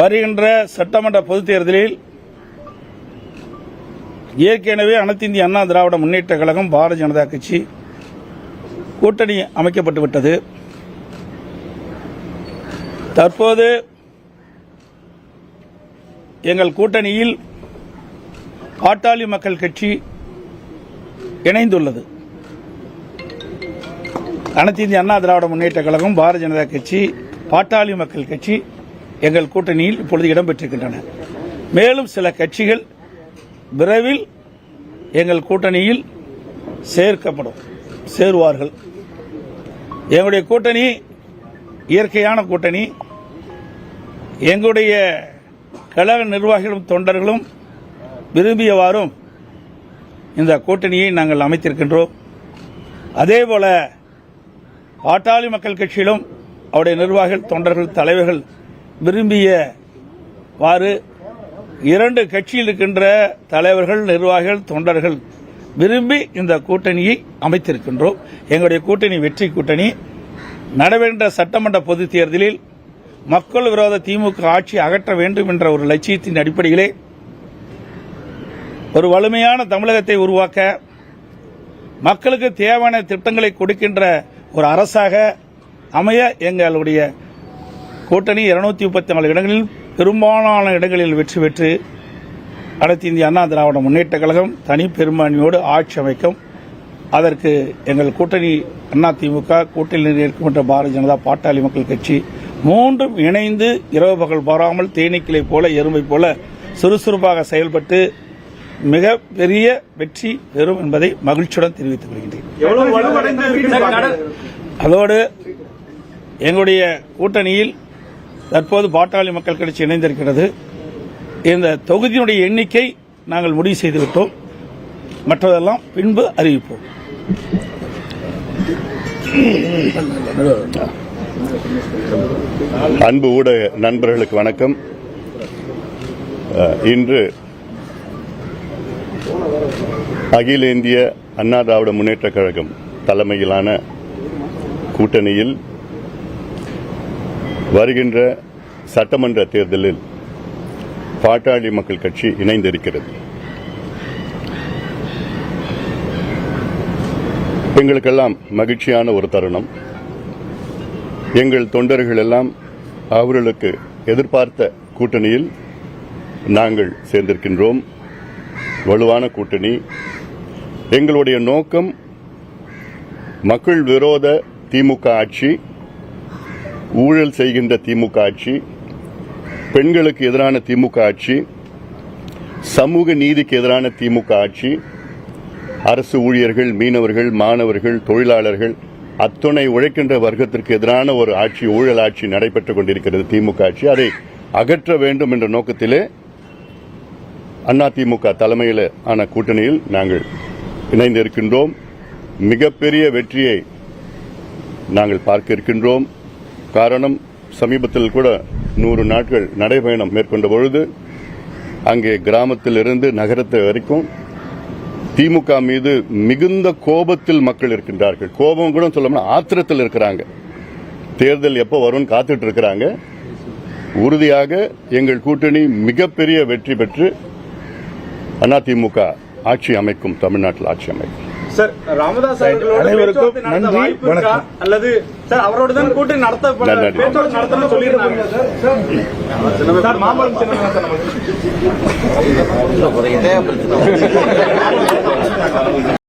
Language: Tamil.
வருகின்ற சட்டமன்ற பொதுத் தேர்தலில் ஏற்கனவே அனைத்து இந்திய அண்ணா திராவிட முன்னேற்ற கழகம் பாரதிய ஜனதா கட்சி கூட்டணி அமைக்கப்பட்டுவிட்டது. தற்போது எங்கள் கூட்டணியில் பாட்டாளி மக்கள் கட்சி இணைந்துள்ளது. அனைத்து இந்திய அண்ணா திராவிட முன்னேற்ற கழகம் பாரதிய ஜனதா கட்சி பாட்டாளி மக்கள் கட்சி எங்கள் கூட்டணியில் இப்பொழுது இடம்பெற்றிருக்கின்றன. மேலும் சில கட்சிகள் விரைவில் எங்கள் கூட்டணியில் சேருவார்கள். எங்களுடைய கூட்டணி இயற்கையான கூட்டணி. எங்களுடைய கழக நிர்வாகிகளும் தொண்டர்களும் விரும்பியவாறும் இந்த கூட்டணியை நாங்கள் அமைத்திருக்கின்றோம். அதேபோல பாட்டாளி மக்கள் கட்சியிலும் அவருடைய நிர்வாகிகள் தொண்டர்கள் தலைவர்கள் விரும்பியவாறு இரண்டு கட்சியில் இருக்கின்ற தலைவர்கள் நிர்வாகிகள் தொண்டர்கள் விரும்பி இந்த கூட்டணியை அமைத்திருக்கின்றோம். எங்களுடைய கூட்டணி வெற்றி கூட்டணி. நடைபெற்ற சட்டமன்ற பொதுத் தேர்தலில் மக்கள் விரோத திமுக ஆட்சி அகற்ற வேண்டும் என்ற ஒரு லட்சியத்தின் அடிப்படையிலே ஒரு வலிமையான தமிழகத்தை உருவாக்க மக்களுக்கு தேவையான திட்டங்களை கொடுக்கின்ற ஒரு அரசாக அமைய எங்களுடைய கூட்டணி 234 இடங்களில் பெரும்பாலான இடங்களில் வெற்றி பெற்று அனைத்து இந்திய அண்ணா திராவிட முன்னேற்ற கழகம் தனி பெரும்பான்மையோடு ஆட்சி அமைக்கும். அதற்கு எங்கள் கூட்டணி அதிமுக கூட்டணியில் இருக்கின்ற பாரதிய ஜனதா பாட்டாளி மக்கள் கட்சி மூன்றும் இணைந்து இரவு பகல் பாராமல் தேனீக்களை போல எறும்பை போல சுறுசுறுப்பாக செயல்பட்டு மிக பெரிய வெற்றி பெறும் என்பதை மகிழ்ச்சியுடன் தெரிவித்துக் கொள்கின்றேன். அதோடு எங்களுடைய கூட்டணியில் தற்போது பாட்டாளி மக்கள் கட்சி இணைந்திருக்கிறது. இந்த தொகுதியினுடைய எண்ணிக்கை நாங்கள் முடிவு செய்துவிட்டோம். மற்றதெல்லாம் பின்பு அறிவிப்போம். அன்பு ஊடக நண்பர்களுக்கு வணக்கம். இன்று அகில இந்திய அண்ணா திராவிட முன்னேற்ற கழகம் தலைமையிலான கூட்டணியில் வருகின்ற சட்டமன்ற தேர்தலில் பாட்டாளி மக்கள் கட்சி இணைந்திருக்கிறது. எங்களுக்கெல்லாம் மகிழ்ச்சியான ஒரு தருணம். எங்கள் தொண்டர்கள் எல்லாம் அவர்களுக்கு எதிர்பார்த்த கூட்டணியில் நாங்கள் சேர்ந்திருக்கின்றோம். வலுவான கூட்டணி. எங்களுடைய நோக்கம் மக்கள் விரோத திமுக ஆட்சி, ஊழல் செய்கின்ற திமுக ஆட்சி, பெண்களுக்கு எதிரான திமுக ஆட்சி, சமூக நீதிக்கு எதிரான திமுக ஆட்சி, அரசு ஊழியர்கள், மீனவர்கள், மாணவர்கள், தொழிலாளர்கள் அத்துணை உழைக்கின்ற வர்க்கத்திற்கு எதிரான ஒரு ஆட்சி, ஊழல் ஆட்சி நடைபெற்றுக் கொண்டிருக்கிறது திமுக ஆட்சி. அதை அகற்ற வேண்டும் என்ற நோக்கத்திலே அதிமுக தலைமையில் ஆன கூட்டணியில் நாங்கள் இணைந்திருக்கின்றோம். மிகப்பெரிய வெற்றியை நாங்கள் பார்க்க இருக்கின்றோம். காரணம், சமீபத்தில் கூட 100 நாட்கள் நடைபயணம் மேற்கொண்ட பொழுது அங்கே கிராமத்திலிருந்து நகரத்து வரைக்கும் திமுக மீது மிகுந்த கோபத்தில் மக்கள் இருக்கின்றார்கள். கோபம் கூட சொல்லணும்னா ஆத்திரத்தில் இருக்கிறாங்க. தேர்தல் எப்போ வரும்னு காத்துட்டு இருக்கிறாங்க. உறுதியாக எங்கள் கூட்டணி மிகப்பெரிய வெற்றி பெற்று அதிமுக ஆட்சி அமைக்கும், தமிழ்நாட்டில் ஆட்சி அமைக்கும். சார், ராமதாஸ் அனைவருக்கும் நன்றி, வணக்கம். அல்லது சார் அவரோட தான் கூட்டணி நடத்தணும் சொல்லியிருந்தாங்க சார். மாம்பழம் சின்ன